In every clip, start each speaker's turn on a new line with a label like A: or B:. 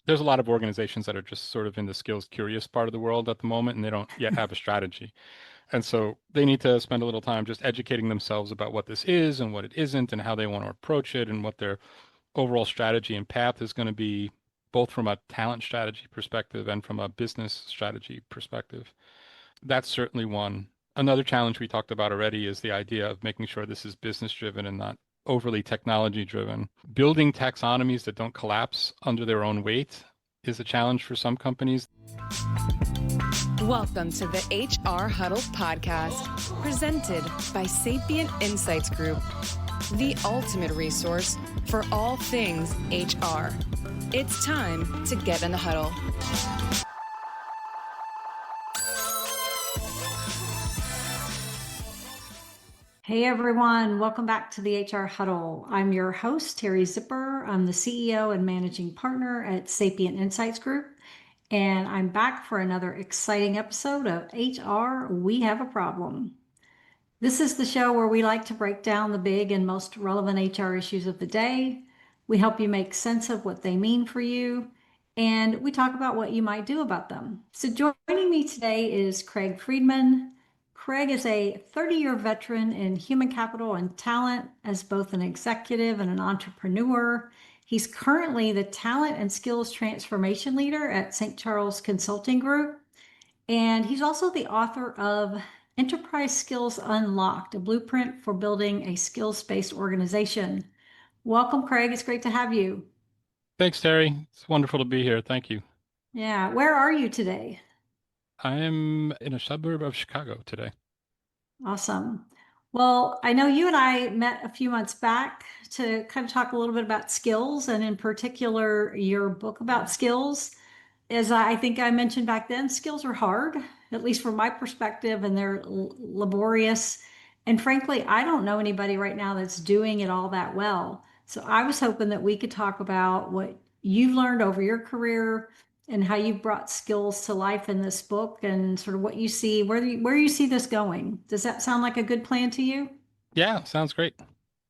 A: there's a lot of organizations that are just sort of in the skills curious part of the world at the moment, and they don't yet have a strategy. And so they need to spend a little time just educating themselves about what this is and what it isn't and how they want to approach it and what their overall strategy and path is going to be, both from a talent strategy perspective and from a business strategy perspective. That's certainly one. Another challenge we talked about already is the idea of making sure this is business driven and not overly technology driven. Building taxonomies that don't collapse under their own weight is a challenge for some companies.
B: Welcome to the HR Huddle podcast, presented by Sapient Insights Group, the ultimate resource for all things HR. It's time to get in the huddle.
C: Hey everyone, welcome back to the HR Huddle. I'm your host, Teri Zipper. I'm the CEO and managing partner at Sapient Insights Group, and I'm back for another exciting episode of HR We Have a Problem. This is the show where we like to break down the big and most relevant HR issues of the day. We help you make sense of what they mean for you, and we talk about what you might do about them. So joining me today is Craig Friedman. Craig is a 30-year veteran in human capital and talent as both an executive and an entrepreneur. He's currently the talent and skills transformation leader at St. Charles Consulting Group. And he's also the author of Enterprise Skills Unlocked, a blueprint for building a skills-based organization. Welcome, Craig. It's great to have you.
A: Thanks, Terry. It's wonderful to be here. Thank you.
C: Yeah. Where are you today?
A: I am in a suburb of Chicago today.
C: Awesome. Well, I know you and I met a few months back to kind of talk a little bit about skills, and in particular, your book about skills. As I think I mentioned back then, skills are hard, at least from my perspective, and they're laborious. And frankly, I don't know anybody right now that's doing it all that well. So I was hoping that we could talk about what you've learned over your career and how you've brought skills to life in this book and sort of what you see, where you see this going. Does that sound like a good plan to you?
A: Yeah, sounds great.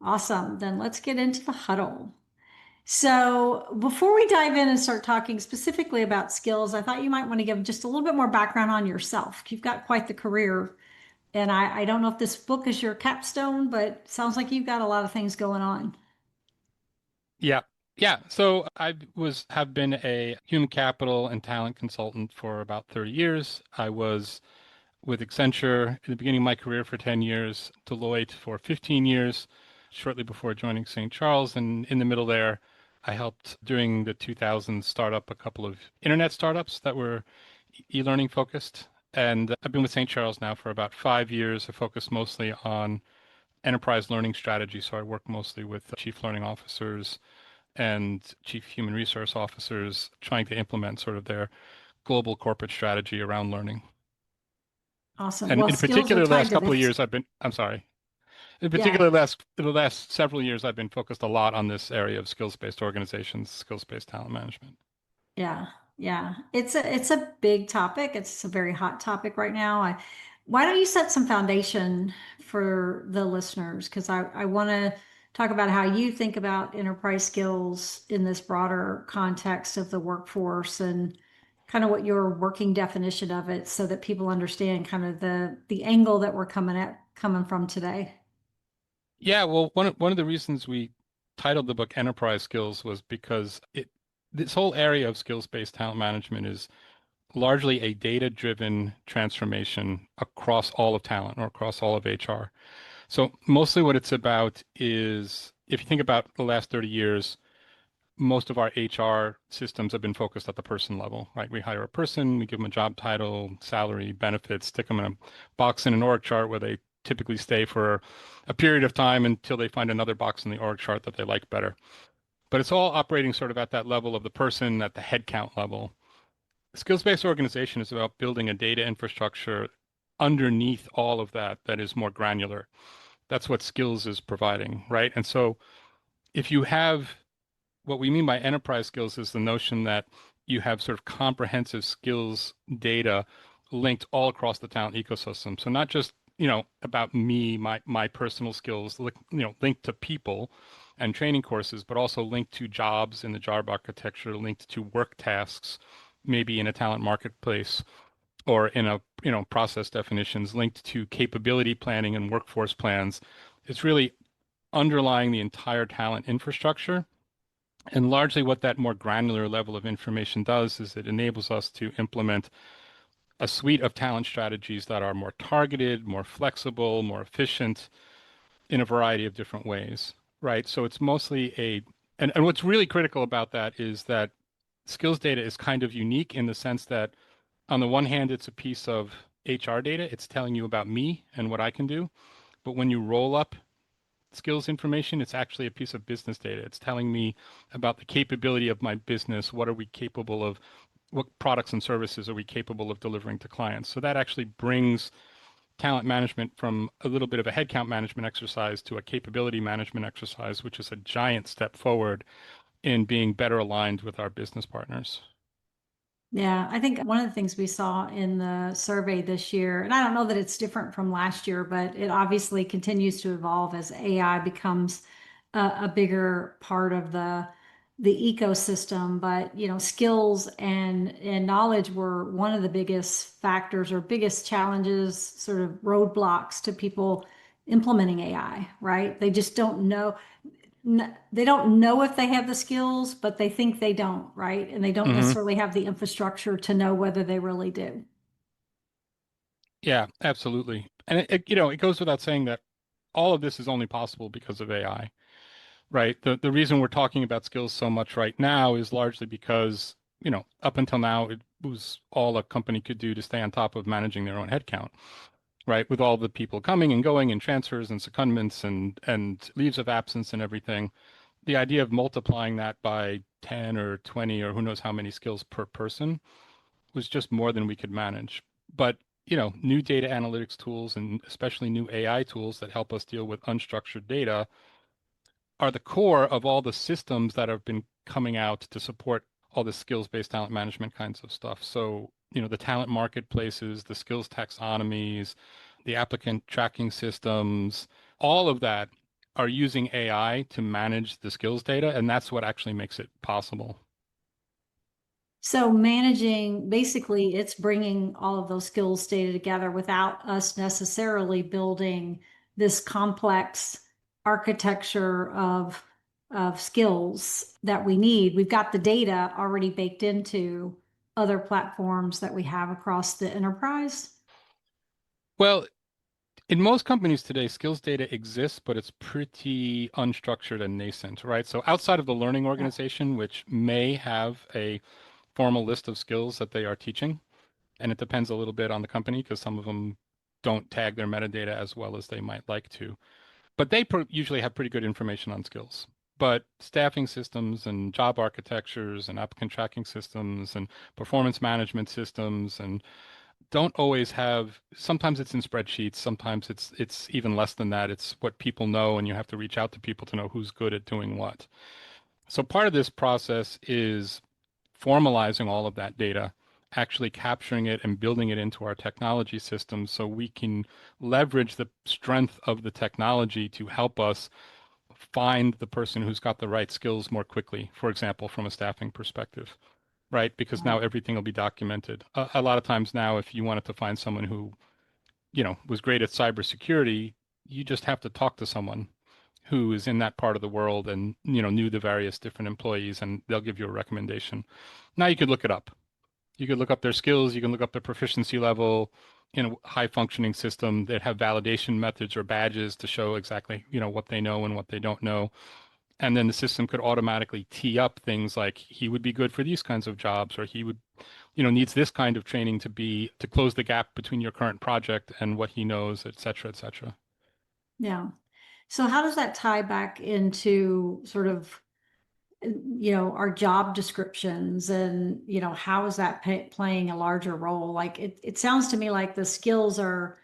C: Awesome. Then let's get into the huddle. So before we dive in and start talking specifically about skills, I thought you might want to give just a little bit more background on yourself. You've got quite the career. And I don't know if this book is your capstone, but it sounds like you've got a lot of things going on.
A: Yeah. Yeah. So have been a human capital and talent consultant for about 30 years. I was with Accenture in the beginning of my career for 10 years, Deloitte for 15 years, shortly before joining St. Charles. And in the middle there, I helped during the 2000s start up a couple of internet startups that were e-learning focused. And I've been with St. Charles now for about 5 years. I focus mostly on enterprise learning strategy. So I work mostly with chief learning officers and chief human resource officers trying to implement sort of their global corporate strategy around learning.
C: Awesome.
A: And
C: Well,
A: in
C: skills are
A: particular, the
C: tied
A: last
C: to
A: couple of
C: this.
A: years, I'm sorry. In
C: Yeah.
A: particular, the last several years, I've been focused a lot on this area of skills-based organizations, skills-based talent management.
C: Yeah, yeah. It's a big topic. It's a very hot topic right now. Why don't you set some foundation for the listeners? Because I want to talk about how you think about enterprise skills in this broader context of the workforce and kind of what your working definition of it so that people understand kind of the angle that we're coming from today.
A: Yeah, well, one of the reasons we titled the book Enterprise Skills was because this whole area of skills-based talent management is largely a data-driven transformation across all of talent or across all of HR. So mostly what it's about is, if you think about the last 30 years, most of our HR systems have been focused at the person level, right? We hire a person, we give them a job title, salary, benefits, stick them in a box in an org chart where they typically stay for a period of time until they find another box in the org chart that they like better. But it's all operating sort of at that level of the person, at the headcount level. Skills-based organization is about building a data infrastructure underneath all of that that is more granular. That's what skills is providing, right? And so if you have what we mean by enterprise skills is the notion that you have sort of comprehensive skills data linked all across the talent ecosystem. So not just, about me, my personal skills, linked to people, and training courses, but also linked to jobs in the job architecture, linked to work tasks, maybe in a talent marketplace or in a, process definitions, linked to capability planning and workforce plans. It's really underlying the entire talent infrastructure. And largely what that more granular level of information does is it enables us to implement a suite of talent strategies that are more targeted, more flexible, more efficient in a variety of different ways, right? So it's mostly and what's really critical about that is that skills data is kind of unique in the sense that on the one hand, it's a piece of HR data. It's telling you about me and what I can do. But when you roll up skills information, it's actually a piece of business data. It's telling me about the capability of my business. What are we capable of? What products and services are we capable of delivering to clients? So that actually brings talent management from a little bit of a headcount management exercise to a capability management exercise, which is a giant step forward in being better aligned with our business partners.
C: Yeah, I think one of the things we saw in the survey this year, and I don't know that it's different from last year, but it obviously continues to evolve as AI becomes a bigger part of the ecosystem. But skills and knowledge were one of the biggest factors or biggest challenges, sort of roadblocks to people implementing AI, right? They just don't know they don't know if they have the skills, but they think they don't, right? And they don't
A: Hmm.
C: necessarily have the infrastructure to know whether they really do.
A: Yeah, absolutely. And it goes without saying that all of this is only possible because of AI, right? The reason we're talking about skills so much right now is largely because, up until now, it was all a company could do to stay on top of managing their own headcount, right? With all the people coming and going and transfers and secondments and leaves of absence and everything. The idea of multiplying that by 10 or 20 or who knows how many skills per person was just more than we could manage. But, new data analytics tools and especially new AI tools that help us deal with unstructured data are the core of all the systems that have been coming out to support all the skills-based talent management kinds of stuff. So, the talent marketplaces, the skills taxonomies, the applicant tracking systems, all of that are using AI to manage the skills data, and that's what actually makes it possible.
C: So managing, basically, it's bringing all of those skills data together without us necessarily building this complex architecture of skills that we need. We've got the data already baked into other platforms that we have across the enterprise.
A: Well, in most companies today, skills data exists, but it's pretty unstructured and nascent, right? So outside of the learning
C: Yeah.
A: organization, which may have a formal list of skills that they are teaching, and it depends a little bit on the company because some of them don't tag their metadata as well as they might like to. But they usually have pretty good information on skills. But staffing systems and job architectures and applicant tracking systems and performance management systems and don't always have, sometimes it's in spreadsheets, sometimes it's even less than that. It's what people know and you have to reach out to people to know who's good at doing what. So part of this process is formalizing all of that data, actually capturing it and building it into our technology system so we can leverage the strength of the technology to help us find the person who's got the right skills more quickly, for example, from a staffing perspective, right? Because now everything will be documented. A lot of times now, if you wanted to find someone who, was great at cybersecurity, you just have to talk to someone who is in that part of the world and, knew the various different employees and they'll give you a recommendation. Now you could look it up. You could look up their skills, you can look up their proficiency level in a high functioning system that have validation methods or badges to show exactly, what they know and what they don't know. And then the system could automatically tee up things like he would be good for these kinds of jobs, or he would, needs this kind of training to close the gap between your current project and what he knows, et cetera, et cetera.
C: Yeah. So how does that tie back into sort of, our job descriptions and, how is that playing a larger role? Like it sounds to me like the skills are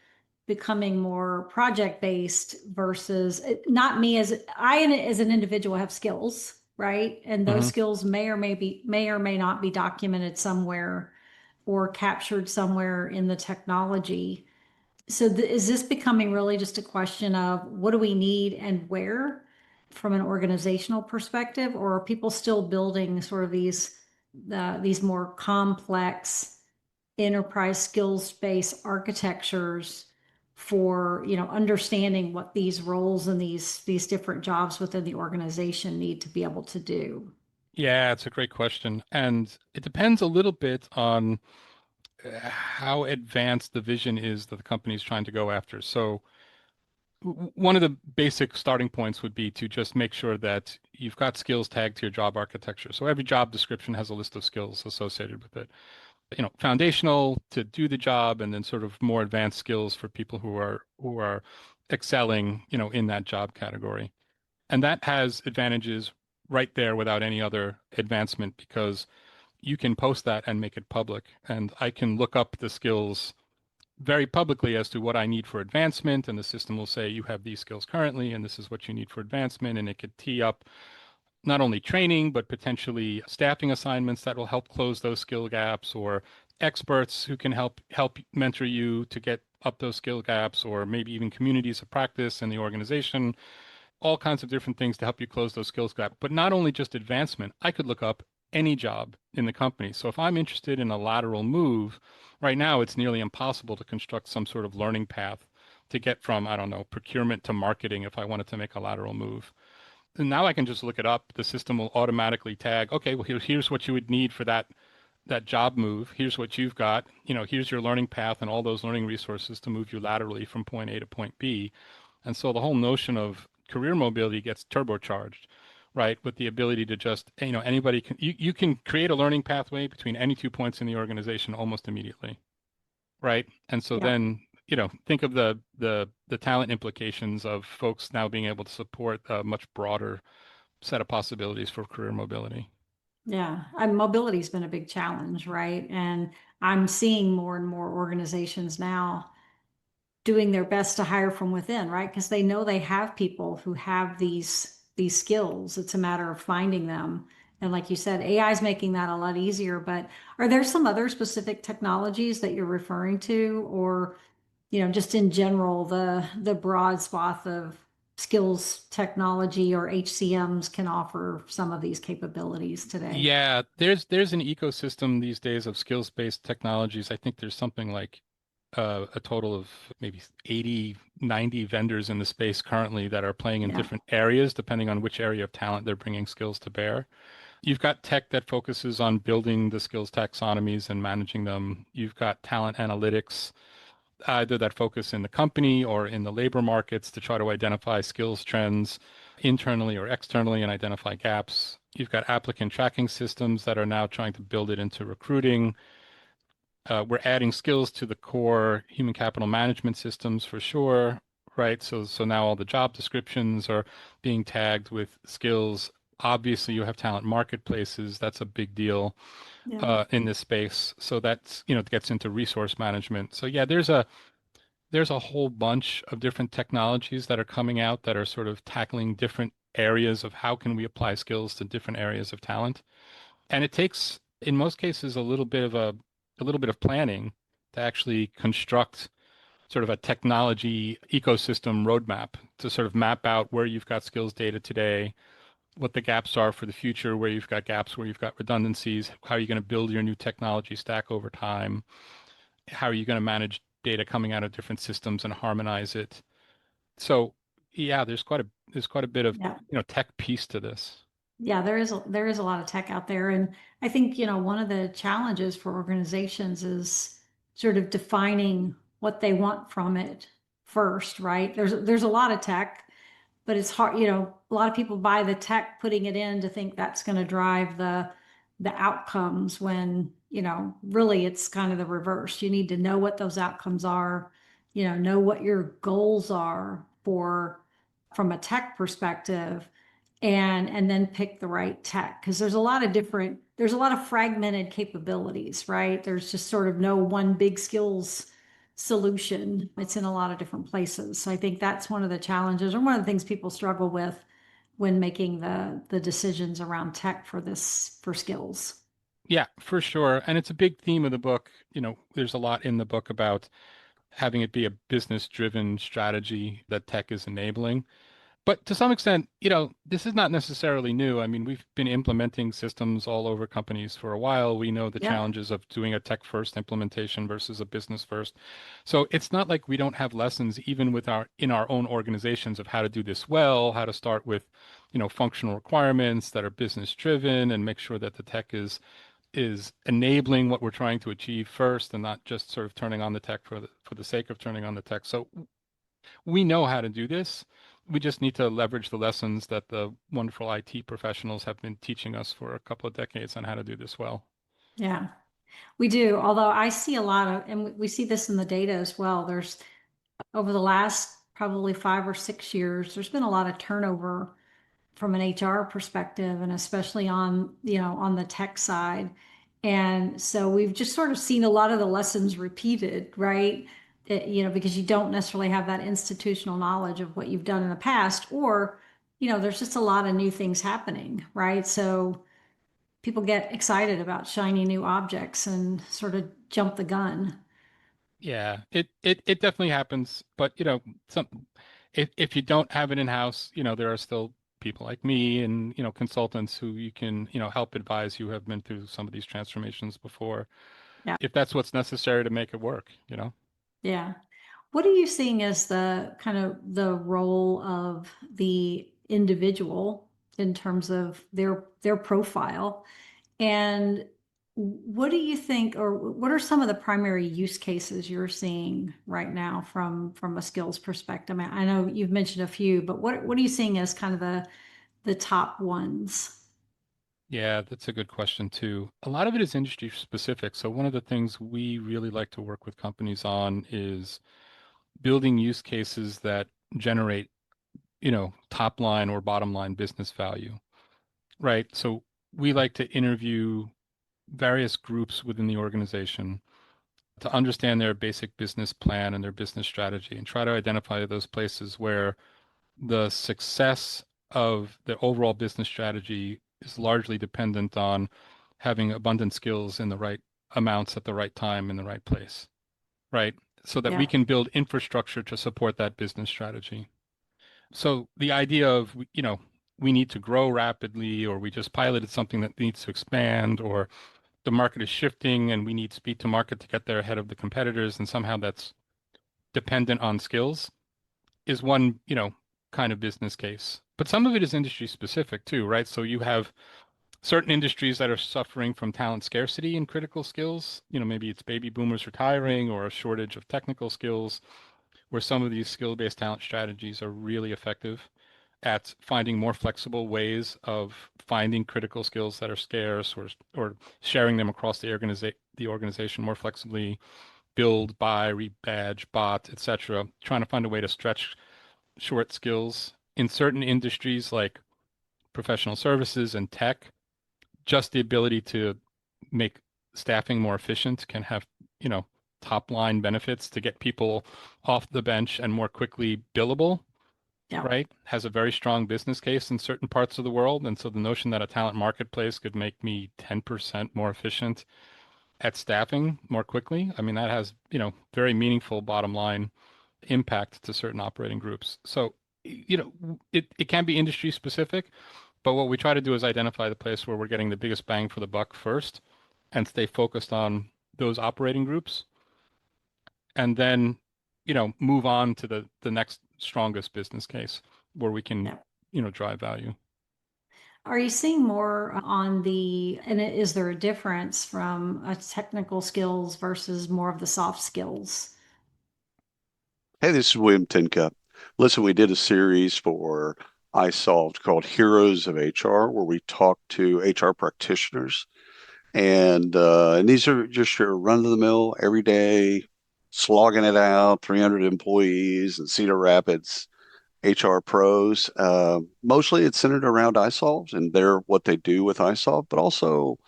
C: becoming more project based versus not me as an individual have skills, right? And those
A: Hmm.
C: skills may or may not be documented somewhere or captured somewhere in the technology. So is this becoming really just a question of what do we need and where? from an organizational perspective, or are people still building sort of these more complex enterprise skills-based architectures for, understanding what these roles and these different jobs within the organization need to be able to do?
A: Yeah, it's a great question. And it depends a little bit on how advanced the vision is that the company is trying to go after. So one of the basic starting points would be to just make sure that you've got skills tagged to your job architecture. So every job description has a list of skills associated with it. Foundational to do the job, and then sort of more advanced skills for people who are excelling, in that job category. And that has advantages right there without any other advancement because you can post that and make it public. And I can look up the skills very publicly as to what I need for advancement, and the system will say you have these skills currently, and this is what you need for advancement, and it could tee up not only training, but potentially staffing assignments that will help close those skill gaps, or experts who can help mentor you to get up those skill gaps, or maybe even communities of practice in the organization, all kinds of different things to help you close those skills gaps. But not only just advancement, I could look up any job in the company. So if I'm interested in a lateral move, right now it's nearly impossible to construct some sort of learning path to get from, I don't know, procurement to marketing if I wanted to make a lateral move. And now I can just look it up. The system will automatically tag, okay, well, here's what you would need for that job move. Here's what you've got. Here's your learning path and all those learning resources to move you laterally from point A to point B. And so the whole notion of career mobility gets turbocharged, right? With the ability to just, anybody can, you can create a learning pathway between any 2 points in the organization almost immediately, right? And so
C: Yeah.
A: then, think of the talent implications of folks now being able to support a much broader set of possibilities for career mobility.
C: Yeah, mobility's been a big challenge, right? And I'm seeing more and more organizations now doing their best to hire from within, right? Because they know they have people who have these skills. It's a matter of finding them. And like you said, AI is making that a lot easier. But are there some other specific technologies that you're referring to, or just in general, the broad swath of skills technology or HCMs can offer some of these capabilities today?
A: Yeah, there's an ecosystem these days of skills-based technologies. I think there's something like a total of maybe 80, 90 vendors in the space currently that are playing in
C: Yeah.
A: different areas, depending on which area of talent they're bringing skills to bear. You've got tech that focuses on building the skills taxonomies and managing them. You've got talent analytics, either that focus in the company or in the labor markets to try to identify skills trends internally or externally and identify gaps. You've got applicant tracking systems that are now trying to build it into recruiting. We're adding skills to the core human capital management systems for sure, right? So now all the job descriptions are being tagged with skills. Obviously, you have talent marketplaces. That's a big deal
C: Yeah.
A: in this space. So that's, it gets into resource management. So yeah, there's a whole bunch of different technologies that are coming out that are sort of tackling different areas of how can we apply skills to different areas of talent. And it takes, in most cases, a little bit of planning to actually construct sort of a technology ecosystem roadmap to sort of map out where you've got skills data today, what the gaps are for the future, where you've got gaps, where you've got redundancies, how are you going to build your new technology stack over time, how are you going to manage data coming out of different systems and harmonize it. So yeah, there's quite a bit of
C: Yeah.
A: tech piece to this.
C: Yeah, there is a lot of tech out there. And I think, one of the challenges for organizations is sort of defining what they want from it first, right? There's a lot of tech, but it's hard, a lot of people buy the tech, putting it in to think that's going to drive the outcomes when, really it's kind of the reverse. You need to know what those outcomes are, know what your goals are for from a tech perspective, and then pick the right tech, because there's a lot of fragmented capabilities, right? There's just sort of no one big skills solution. It's in a lot of different places. So I think that's one of the challenges, or one of the things people struggle with when making the decisions around tech for skills.
A: Yeah, for sure. And it's a big theme of the book. There's a lot in the book about having it be a business driven strategy that tech is enabling. But to some extent, this is not necessarily new. I mean, we've been implementing systems all over companies for a while. We know the
C: Yep.
A: challenges of doing a tech first implementation versus a business first. So it's not like we don't have lessons even with in our own organizations of how to do this well, how to start with, functional requirements that are business driven and make sure that the tech is enabling what we're trying to achieve first and not just sort of turning on the tech for the sake of turning on the tech. So we know how to do this. We just need to leverage the lessons that the wonderful IT professionals have been teaching us for a couple of decades on how to do this well.
C: Yeah, we do. Although I see a lot of, and we see this in the data as well. There's over the last probably 5 or 6 years, there's been a lot of turnover from an HR perspective, and especially on, on the tech side. And so we've just sort of seen a lot of the lessons repeated, right? Because you don't necessarily have that institutional knowledge of what you've done in the past, or, there's just a lot of new things happening, right? So people get excited about shiny new objects and sort of jump the gun.
A: Yeah, it definitely happens, but some if you don't have it in-house, there are still people like me and consultants who you can help advise who have been through some of these transformations before,
C: Yeah.
A: if that's what's necessary to make it work.
C: Yeah. What are you seeing as the kind of the role of the individual in terms of their profile? And what do you think, or what are some of the primary use cases you're seeing right now from a skills perspective? I mean, I know you've mentioned a few, but what are you seeing as kind of the top ones?
A: Yeah, that's a good question too. A lot of it is industry specific. So one of the things we really like to work with companies on is building use cases that generate, top line or bottom line business value, right? So we like to interview various groups within the organization to understand their basic business plan and their business strategy and try to identify those places where the success of the overall business strategy is largely dependent on having abundant skills in the right amounts at the right time in the right place, right? So that we
C: Yeah,
A: can build infrastructure to support that business strategy. So the idea of, we need to grow rapidly, or we just piloted something that needs to expand, or the market is shifting and we need speed to market to get there ahead of the competitors, and somehow that's dependent on skills is one, kind of business case. But some of it is industry specific too, right? So you have certain industries that are suffering from talent scarcity and critical skills. Maybe it's baby boomers retiring or a shortage of technical skills, where some of these skill-based talent strategies are really effective at finding more flexible ways of finding critical skills that are scarce, or sharing them across the organization more flexibly, build, buy, rebadge, bot, etc. Trying to find a way to stretch short skills in certain industries like professional services and tech. Just the ability to make staffing more efficient can have, top line benefits to get people off the bench and more quickly billable,
C: yeah,
A: right? Has a very strong business case in certain parts of the world. And so the notion that a talent marketplace could make me 10% more efficient at staffing more quickly, I mean, that has, very meaningful bottom line impact to certain operating groups. So, it can be industry specific, but what we try to do is identify the place where we're getting the biggest bang for the buck first and stay focused on those operating groups, and then, move on to the next strongest business case where we can,
C: yeah.
A: drive value.
C: Are you seeing more on and is there a difference from a technical skills versus more of the soft skills?
D: Hey, this is William Tincup. Listen, we did a series for iSolved called Heroes of HR, where we talk to HR practitioners, and these are just your run-of-the-mill, everyday, slogging it out, 300 employees in Cedar Rapids HR pros. Mostly, it's centered around iSolved and what they do with iSolved, but also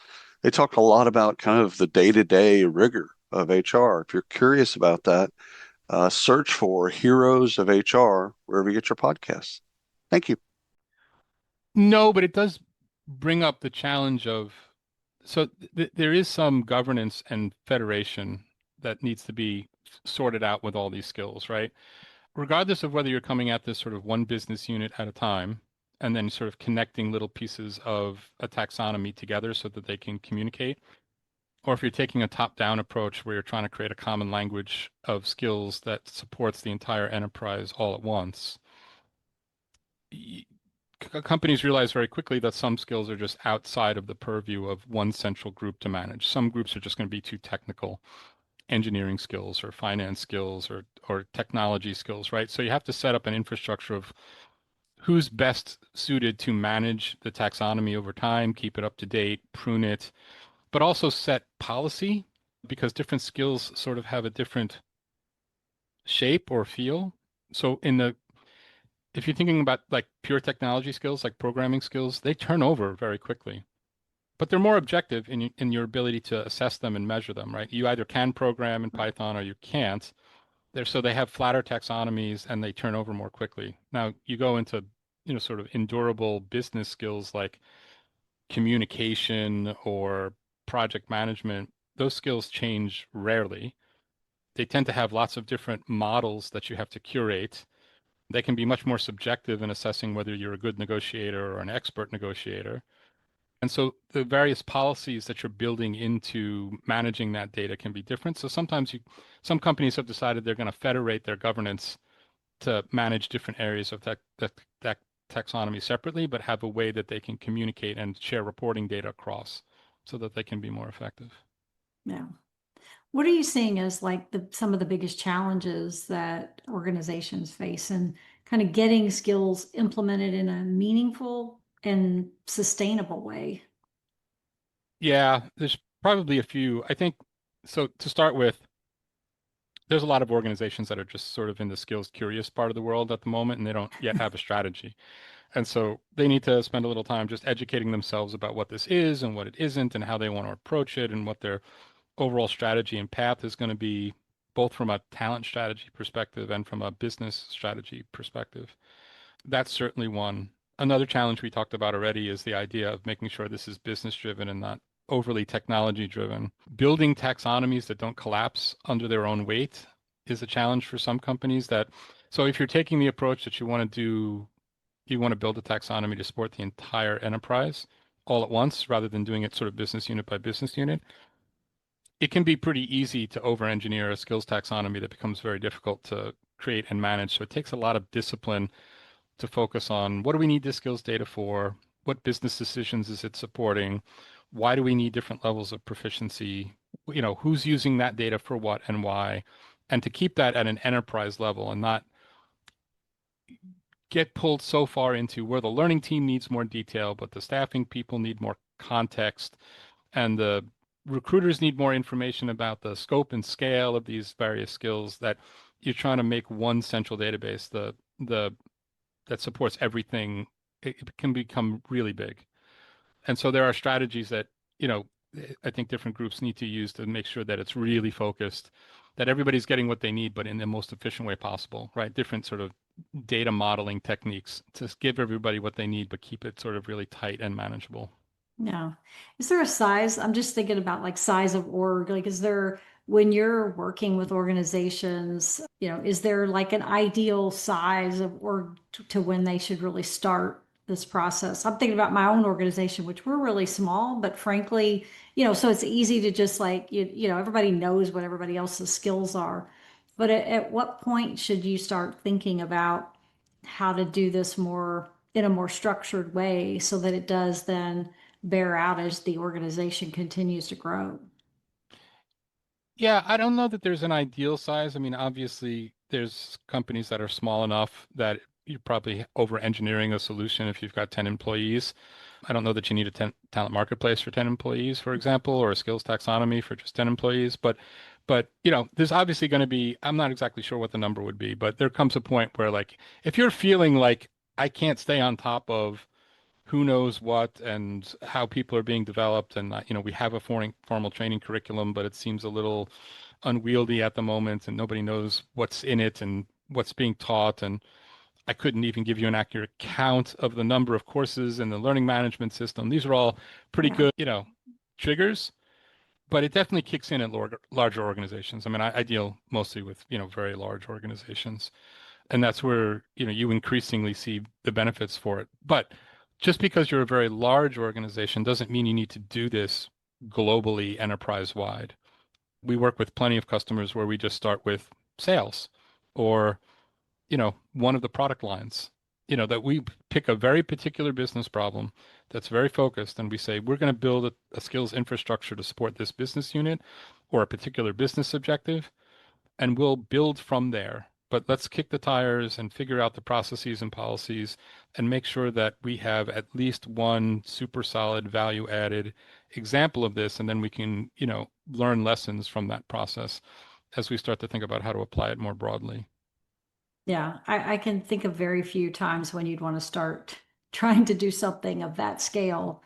D: they talk a lot about kind of the day-to-day rigor of HR. If you're curious about that, search for Heroes of HR wherever you get your podcasts. Thank you.
A: No, but it does bring up the challenge of, so there is some governance and federation that needs to be sorted out with all these skills, right? regardless of whether you're coming at this sort of one business unit at a time and then sort of connecting little pieces of a taxonomy together so that they can communicate, or if you're taking a top-down approach where you're trying to create a common language of skills that supports the entire enterprise all at once, companies realize very quickly that some skills are just outside of the purview of one central group to manage. Some groups are just going to be too technical, engineering skills or finance skills or technology skills, right? So you have to set up an infrastructure of who's best suited to manage the taxonomy over time, keep it up to date, prune it, but also set policy because different skills sort of have a different shape or feel. So if you're thinking about like pure technology skills, like programming skills, they turn over very quickly. But they're more objective in your ability to assess them and measure them, right? You either can program in Python or you can't. So they have flatter taxonomies and they turn over more quickly. Now you go into, sort of endurable business skills like communication or project management. Those skills change rarely. They tend to have lots of different models that you have to curate. They can be much more subjective in assessing whether you're a good negotiator or an expert negotiator. And so the various policies that you're building into managing that data can be different. So sometimes some companies have decided they're going to federate their governance to manage different areas of that taxonomy separately, but have a way that they can communicate and share reporting data across so that they can be more effective.
C: Yeah. What are you seeing as like some of the biggest challenges that organizations face in kind of getting skills implemented in a meaningful and sustainable way?
A: Yeah, there's probably a few. I think so to start with, there's a lot of organizations that are just sort of in the skills curious part of the world at the moment, and they don't yet have a strategy. And so they need to spend a little time just educating themselves about what this is and what it isn't and how they want to approach it and what their overall strategy and path is going to be, both from a talent strategy perspective and from a business strategy perspective. That's certainly one. Another challenge we talked about already is the idea of making sure this is business driven and not overly technology driven. Building taxonomies that don't collapse under their own weight is a challenge for some companies so if you're taking the approach that you want to build a taxonomy to support the entire enterprise all at once rather than doing it sort of business unit by business unit, it can be pretty easy to over-engineer a skills taxonomy that becomes very difficult to create and manage. So it takes a lot of discipline to focus on what do we need this skills data for? What business decisions is it supporting? Why do we need different levels of proficiency? Who's using that data for what and why? And to keep that at an enterprise level and not get pulled so far into where the learning team needs more detail, but the staffing people need more context, and the recruiters need more information about the scope and scale of these various skills, that you're trying to make one central database that supports everything. It can become really big. And so there are strategies that, I think different groups need to use to make sure that it's really focused, that everybody's getting what they need, but in the most efficient way possible, right? Different sort of data modeling techniques to give everybody what they need, but keep it sort of really tight and manageable.
C: Yeah. Is there a size? I'm just thinking about like size of org. Like, when you're working with organizations, is there like an ideal size of org to when they should really start this process? I'm thinking about my own organization, which we're really small, but frankly, so it's easy to just like, everybody knows what everybody else's skills are. But at what point should you start thinking about how to do this in a more structured way so that it does then bear out as the organization continues to grow?
A: Yeah, I don't know that there's an ideal size. I mean, obviously, there's companies that are small enough that you're probably over engineering a solution if you've got 10 employees. I don't know that you need a talent marketplace for 10 employees, for example, or a skills taxonomy for just 10 employees. But there's obviously going to be, I'm not exactly sure what the number would be, but there comes a point where like, if you're feeling like I can't stay on top of who knows what and how people are being developed. And, we have a formal training curriculum, but it seems a little unwieldy at the moment and nobody knows what's in it and what's being taught. And I couldn't even give you an accurate count of the number of courses in the learning management system. These are all pretty
C: Yeah.
A: good, triggers, but it definitely kicks in at larger organizations. I mean, I deal mostly with, very large organizations. And that's where, you increasingly see the benefits for it. But just because you're a very large organization doesn't mean you need to do this globally, enterprise wide. We work with plenty of customers where we just start with sales or, one of the product lines, that we pick a very particular business problem that's very focused and we say, we're going to build a skills infrastructure to support this business unit or a particular business objective, and we'll build from there. But let's kick the tires and figure out the processes and policies and make sure that we have at least one super solid value added example of this. And then we can, learn lessons from that process as we start to think about how to apply it more broadly.
C: Yeah, I can think of very few times when you'd want to start trying to do something of that scale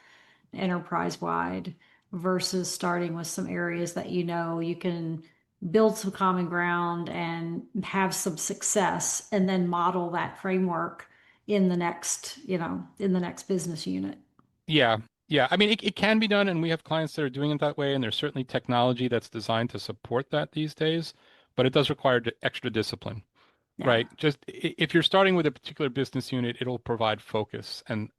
C: enterprise wide versus starting with some areas that you can build some common ground and have some success and then model that framework in the next, in the next business unit.
A: Yeah. Yeah. I mean, it can be done, and we have clients that are doing it that way, and there's certainly technology that's designed to support that these days, but it does require extra discipline.
C: Yeah,
A: Right. Just if you're starting with a particular business unit, it'll provide focus and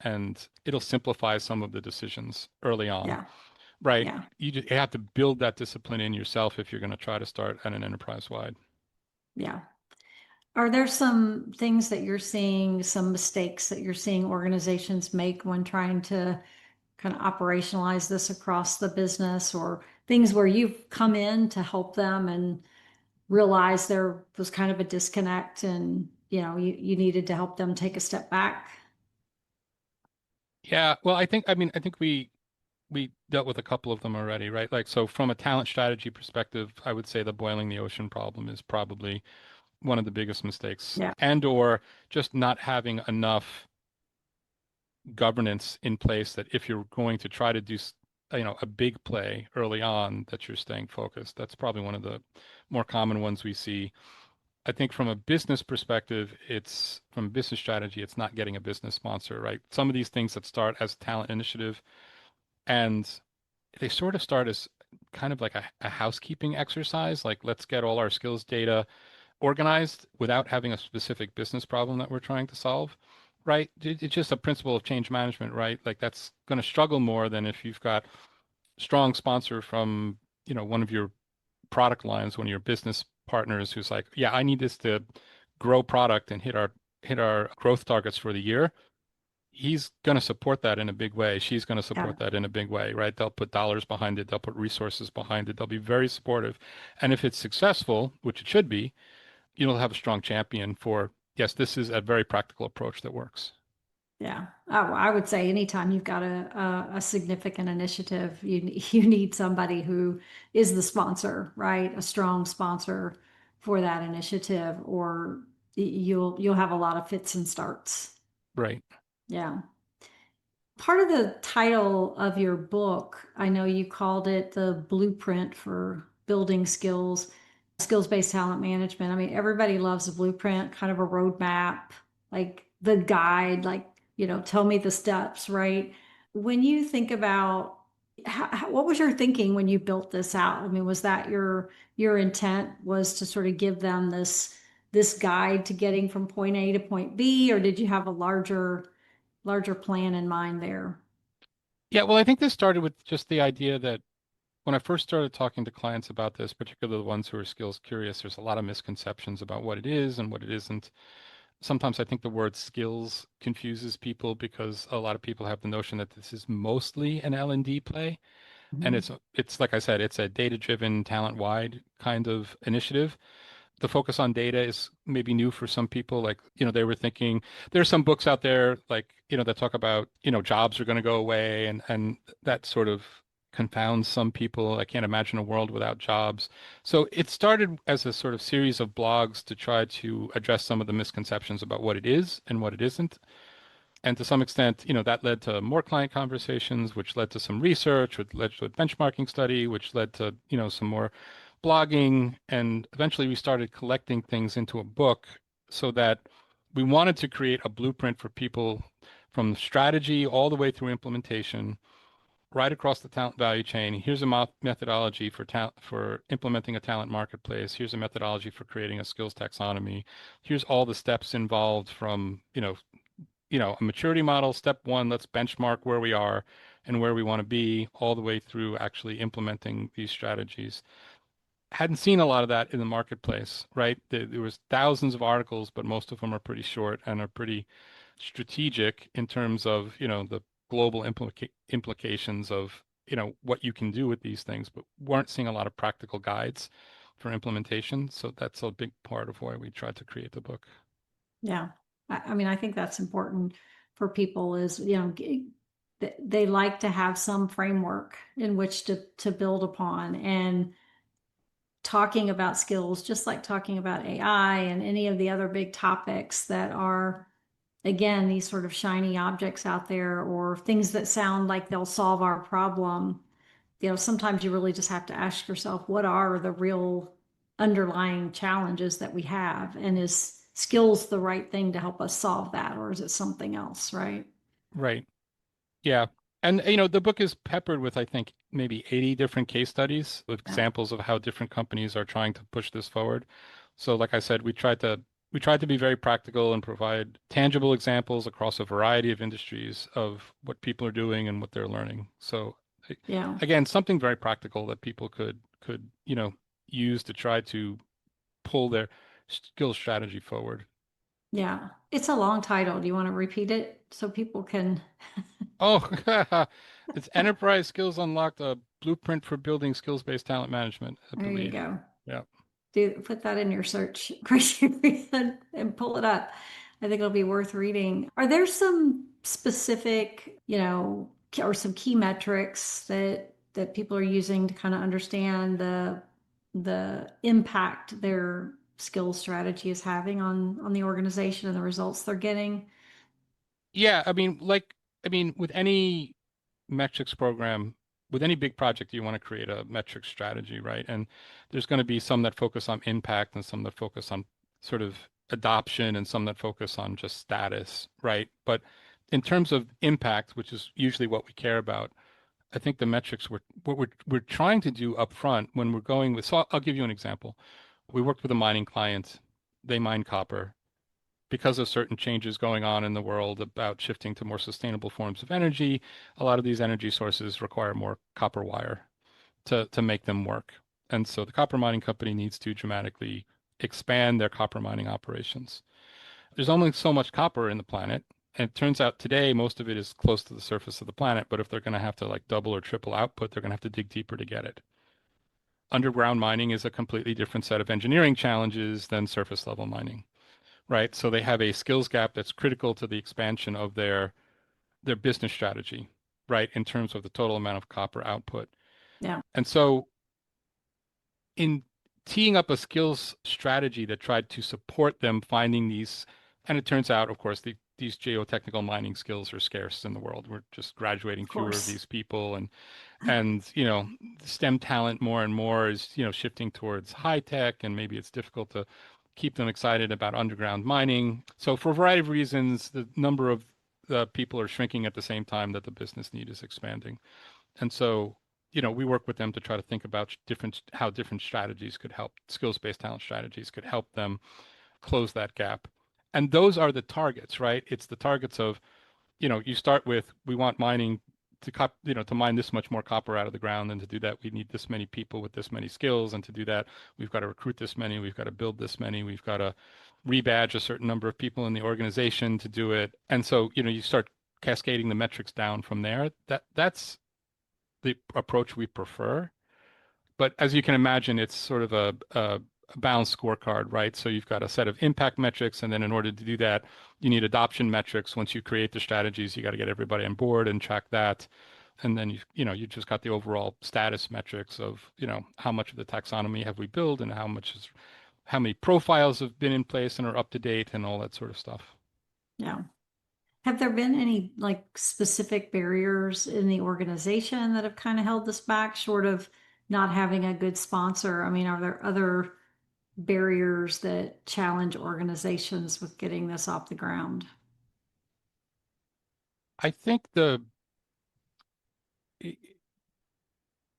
A: it'll simplify some of the decisions early on.
C: yeah,
A: Right.
C: yeah,
A: You have to build that discipline in yourself if you're going to try to start at an enterprise wide.
C: yeah. Are there some things that you're seeing, some mistakes that you're seeing organizations make when trying to kind of operationalize this across the business, or things where you've come in to help them and realize there was kind of a disconnect and you needed to help them take a step back?
A: Yeah. Well, I think we dealt with a couple of them already, right? Like, so from a talent strategy perspective, I would say the boiling the ocean problem is probably one of the biggest mistakes,
C: Yeah,
A: and or just not having enough governance in place that if you're going to try to do, a big play early on, that you're staying focused. That's probably one of the more common ones we see. I think from a business perspective, it's from a business strategy, it's not getting a business sponsor, right? Some of these things that start as talent initiative and they sort of start as kind of like a housekeeping exercise, like let's get all our skills data organized without having a specific business problem that we're trying to solve, right? It's just a principle of change management, right? Like that's going to struggle more than if you've got strong sponsor from, one of your product lines, one of your business partners who's like, yeah, I need this to grow product and hit our growth targets for the year. He's going to support that in a big way. She's going to
C: yeah,
A: support that in a big way, right? They'll put dollars behind it. They'll put resources behind it. They'll be very supportive. And if it's successful, which it should be, you'll have a strong champion for, yes, this is a very practical approach that works.
C: yeah. I would say anytime you've got a significant initiative, you need somebody who is the sponsor, right? A strong sponsor for that initiative, or you'll have a lot of fits and starts.
A: Right.
C: Yeah. Part of the title of your book, I know you called it the blueprint for building skills-based talent management. I mean, everybody loves a blueprint, kind of a roadmap, like the guide, like, tell me the steps, right? When you think about what was your thinking when you built this out? I mean, was that your intent was to sort of give them this guide to getting from point A to point B, or did you have a larger plan in mind there?
A: Yeah, well, I think this started with just the idea that when I first started talking to clients about this, particularly the ones who are skills curious, there's a lot of misconceptions about what it is and what it isn't. Sometimes I think the word skills confuses people because a lot of people have the notion that this is mostly an L&D play. And
C: Mhm.
A: it's like I said, it's a data-driven, talent-wide kind of initiative. The focus on data is maybe new for some people. Like, they were thinking there's some books out there like, that talk about, jobs are going to go away and that sort of confounds some people. I can't imagine a world without jobs. So it started as a sort of series of blogs to try to address some of the misconceptions about what it is and what it isn't. And to some extent, that led to more client conversations, which led to some research, which led to a benchmarking study, which led to, some more blogging. And eventually we started collecting things into a book so that we wanted to create a blueprint for people from strategy all the way through implementation right across the talent value chain. Here's a methodology for implementing a talent marketplace. Here's a methodology for creating a skills taxonomy. Here's all the steps involved from, a maturity model. Step one, let's benchmark where we are and where we want to be, all the way through actually implementing these strategies. Hadn't seen a lot of that in the marketplace, right? There was thousands of articles, but most of them are pretty short and are pretty strategic in terms of, the global implications of, what you can do with these things, but weren't seeing a lot of practical guides for implementation. So that's a big part of why we tried to create the book.
C: Yeah. I mean, I think that's important for people is, they like to have some framework in which to build upon, and talking about skills, just like talking about AI and any of the other big topics that are, again, these sort of shiny objects out there, or things that sound like they'll solve our problem. Sometimes you really just have to ask yourself, what are the real underlying challenges that we have? And is skills the right thing to help us solve that? Or is it something else, right?
A: Right. Yeah. And, the book is peppered with, I think, maybe 80 different case studies with
C: Yeah.
A: examples of how different companies are trying to push this forward. So, like I said, we tried to be very practical and provide tangible examples across a variety of industries of what people are doing and what they're learning. So,
C: Yeah.
A: again, something very practical that people could, use to try to pull their skill strategy forward.
C: Yeah. It's a long title. Do you want to repeat it so people can?
A: Oh, it's Enterprise Skills Unlocked, a blueprint for building skills-based talent management, I
C: There you
A: believe.
C: go.
A: Yeah.
C: Put that in your search criteria and pull it up. I think it'll be worth reading. Are there some specific, or some key metrics that people are using to kind of understand the impact their skills strategy is having on the organization and the results they're getting?
A: Yeah, with any metrics program, with any big project, you want to create a metrics strategy, right? And there's going to be some that focus on impact and some that focus on sort of adoption and some that focus on just status, right? But in terms of impact, which is usually what we care about, I think the metrics we're trying to do up front when we're going with, so I'll give you an example. We worked with a mining client. They mine copper because of certain changes going on in the world about shifting to more sustainable forms of energy. A lot of these energy sources require more copper wire to make them work. And so the copper mining company needs to dramatically expand their copper mining operations. There's only so much copper in the planet. And it turns out today, most of it is close to the surface of the planet. But if they're going to have to like double or triple output, they're going to have to dig deeper to get it. Underground mining is a completely different set of engineering challenges than surface level mining, right? So they have a skills gap that's critical to the expansion of their business strategy, right, in terms of the total amount of copper output.
C: Yeah.
A: And so in teeing up a skills strategy that tried to support them finding these, and it turns out, of course, these geotechnical mining skills are scarce in the world. We're just graduating
C: Of
A: fewer of
C: course.
A: these people, and STEM talent more and more is shifting towards high tech, and maybe it's difficult to keep them excited about underground mining. So for a variety of reasons, the number of people are shrinking at the same time that the business need is expanding. And so, we work with them to try to think about how different strategies could help, skills-based talent strategies could help them close that gap. And those are the targets, right? It's the targets of, you start with, we want mining to mine this much more copper out of the ground. And to do that, we need this many people with this many skills. And to do that, we've got to recruit this many, we've got to build this many, we've got to rebadge a certain number of people in the organization to do it. And so, you start cascading the metrics down from there. That's the approach we prefer. But as you can imagine, it's sort of a balanced scorecard, right? So you've got a set of impact metrics, and then in order to do that, you need adoption metrics. Once you create the strategies, you got to get everybody on board and track that. And then you just got the overall status metrics of, how much of the taxonomy have we built and how many profiles have been in place and are up to date and all that sort of stuff.
C: Yeah. Have there been any specific barriers in the organization that have kind of held this back, short of not having a good sponsor? I mean, are there other barriers that challenge organizations with getting this off the ground?
A: I think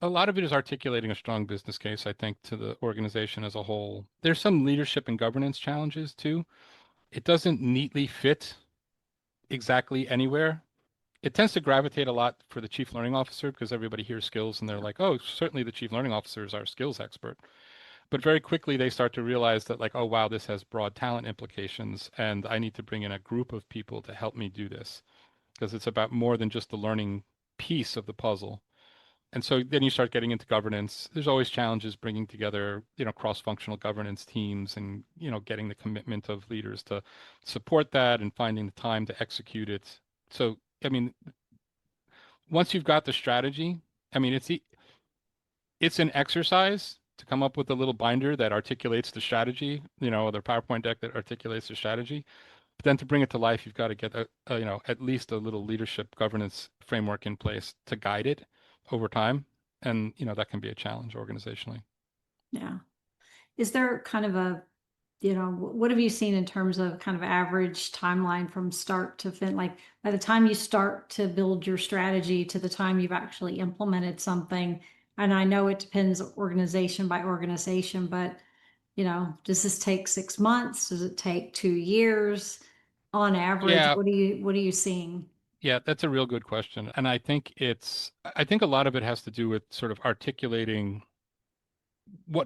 A: a lot of it is articulating a strong business case, I think, to the organization as a whole. There's some leadership and governance challenges too. It doesn't neatly fit exactly anywhere. It tends to gravitate a lot for the chief learning officer because everybody hears skills and they're like, oh, certainly the chief learning officer is our skills expert. But very quickly they start to realize that, like, oh, wow, this has broad talent implications and I need to bring in a group of people to help me do this because it's about more than just the learning piece of the puzzle. And so then you start getting into governance. There's always challenges bringing together, cross-functional governance teams and, getting the commitment of leaders to support that and finding the time to execute it. So, I mean, once you've got the strategy, I mean, it's an exercise to come up with a little binder that articulates the strategy, or the PowerPoint deck that articulates the strategy. But then to bring it to life, you've got to get at least a little leadership governance framework in place to guide it over time. And, that can be a challenge organizationally.
C: Yeah. Is there kind of what have you seen in terms of kind of average timeline from start to fin? Like by the time you start to build your strategy to the time you've actually implemented something, and I know it depends organization by organization, but does this take 6 months? Does it take 2 years? On average,
A: Yeah,
C: what are you seeing?
A: yeah, that's a real good question. And I think a lot of it has to do with sort of articulating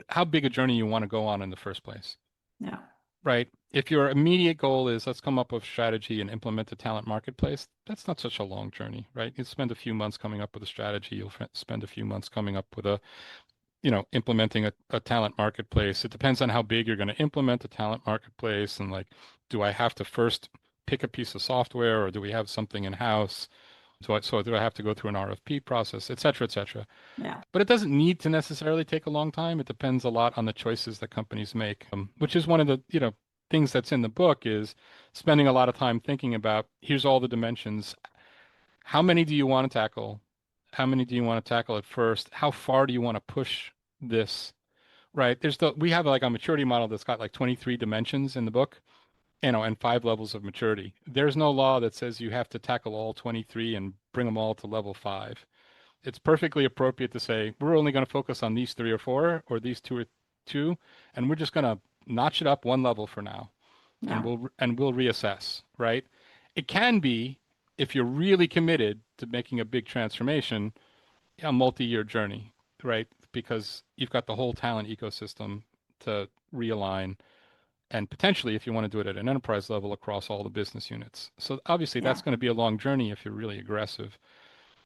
A: how big a journey you want to go on in the first place.
C: Yeah.
A: Right. If your immediate goal is let's come up with strategy and implement the talent marketplace, that's not such a long journey, right? You spend a few months coming up with a strategy. You'll spend a few months coming up with implementing a talent marketplace. It depends on how big you're going to implement the talent marketplace and like, do I have to first pick a piece of software or do we have something in house? So do I have to go through an RFP process, et cetera, et cetera?
C: Yeah.
A: But it doesn't need to necessarily take a long time. It depends a lot on the choices that companies make, which is one of the, things that's in the book is spending a lot of time thinking about, here's all the dimensions. How many do you want to tackle? How many do you want to tackle at first? How far do you want to push this? Right? We have like a maturity model that's got like 23 dimensions in the book, and 5 levels of maturity. There's no law that says you have to tackle all 23 and bring them all to level 5. It's perfectly appropriate to say we're only going to focus on these 3 or 4 or these two, and we're just going to notch it up one level for now, and
C: Yeah.
A: we'll reassess. Right? It can be, if you're really committed to making a big transformation, a multi-year journey, right? Because you've got the whole talent ecosystem to realign, and potentially, if you want to do it at an enterprise level, across all the business units. So obviously,
C: Yeah.
A: that's going to be a long journey if you're really aggressive,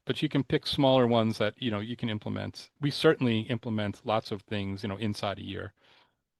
A: but you can pick smaller ones that, you can implement. We certainly implement lots of things, inside a year.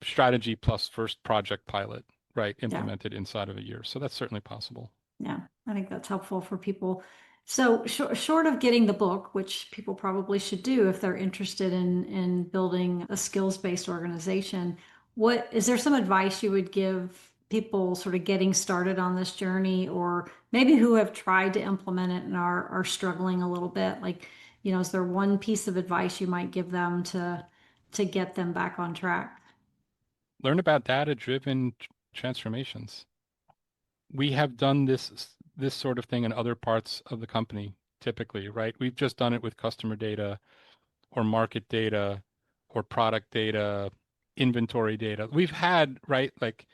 A: Strategy plus first project pilot, right?
C: Yeah.
A: Implemented inside of a year. So that's certainly possible.
C: Yeah, I think that's helpful for people. So short of getting the book, which people probably should do if they're interested in building a skills-based organization, what is there some advice you would give people sort of getting started on this journey, or maybe who have tried to implement it and are struggling a little bit? Like, is there one piece of advice you might give them to get them back on track?
A: Learn about data-driven transformations. We have done this sort of thing in other parts of the company typically, right? We've just done it with customer data or market data or product data, inventory data. We've had, right, like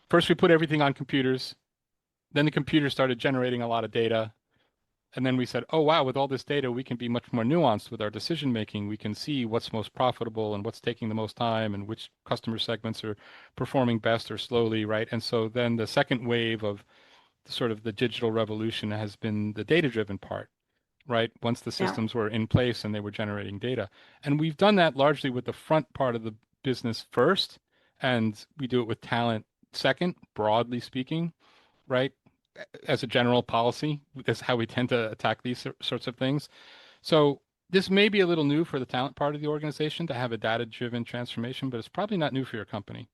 A: first we put everything on computers, then the computer started generating a lot of data. And then we said, oh, wow, with all this data, we can be much more nuanced with our decision making. We can see what's most profitable and what's taking the most time and which customer segments are performing best or slowly, right? And so then the second wave of sort of the digital revolution has been the data-driven part, right? Once the
C: Yeah.
A: systems were in place and they were generating data. And we've done that largely with the front part of the business first, and we do it with talent second, broadly speaking, right? As a general policy, that's how we tend to attack these sorts of things. So this may be a little new for the talent part of the organization to have a data-driven transformation, but it's probably not new for your company.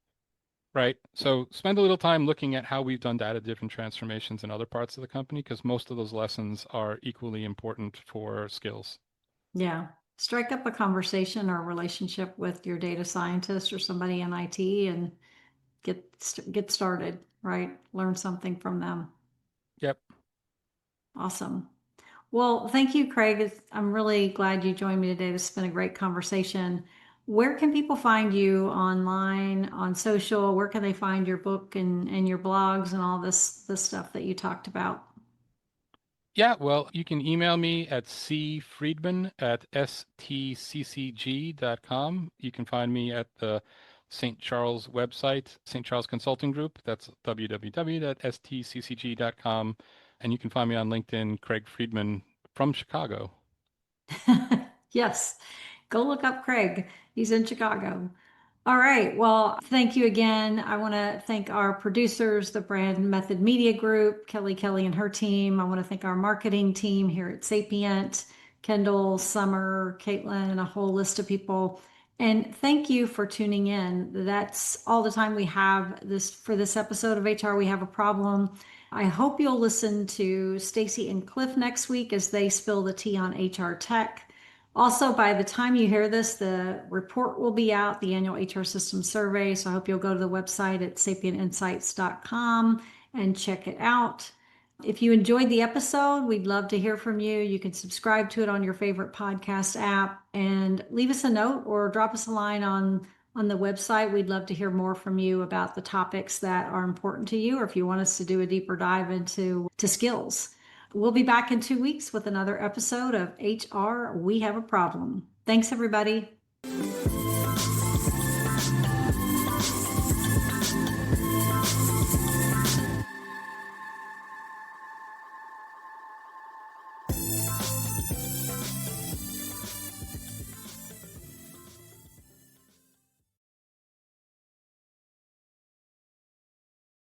A: Right. So spend a little time looking at how we've done data-driven transformations in other parts of the company, because most of those lessons are equally important for skills.
C: Yeah. Strike up a conversation or relationship with your data scientist or somebody in IT and get started, right? Learn something from them.
A: Yep.
C: Awesome. Well, thank you, Craig. I'm really glad you joined me today. This has been a great conversation. Where can people find you online, on social? Where can they find your book and your blogs and all this stuff that you talked about?
A: Yeah, well, you can email me at cfriedman@stccg.com. You can find me at the St. Charles website, St. Charles Consulting Group. That's www.stccg.com. And you can find me on LinkedIn, Craig Friedman from Chicago.
C: Yes, go look up Craig. He's in Chicago. All right. Well, thank you again. I want to thank our producers, the Brand Method Media Group, Kelly and her team. I want to thank our marketing team here at Sapient, Kendall, Summer, Caitlin, and a whole list of people. And thank you for tuning in. That's all the time we have this for this episode of HR. We have a problem. I hope you'll listen to Stacy and Cliff next week as they spill the tea on HR tech. Also, by the time you hear this, the report will be out, the annual HR system survey. So I hope you'll go to the website at sapientinsights.com and check it out. If you enjoyed the episode, we'd love to hear from you. You can subscribe to it on your favorite podcast app and leave us a note or drop us a line on the website. We'd love to hear more from you about the topics that are important to you, or if you want us to do a deeper dive into skills. We'll be back in 2 weeks with another episode of HR We Have a Problem. Thanks, everybody.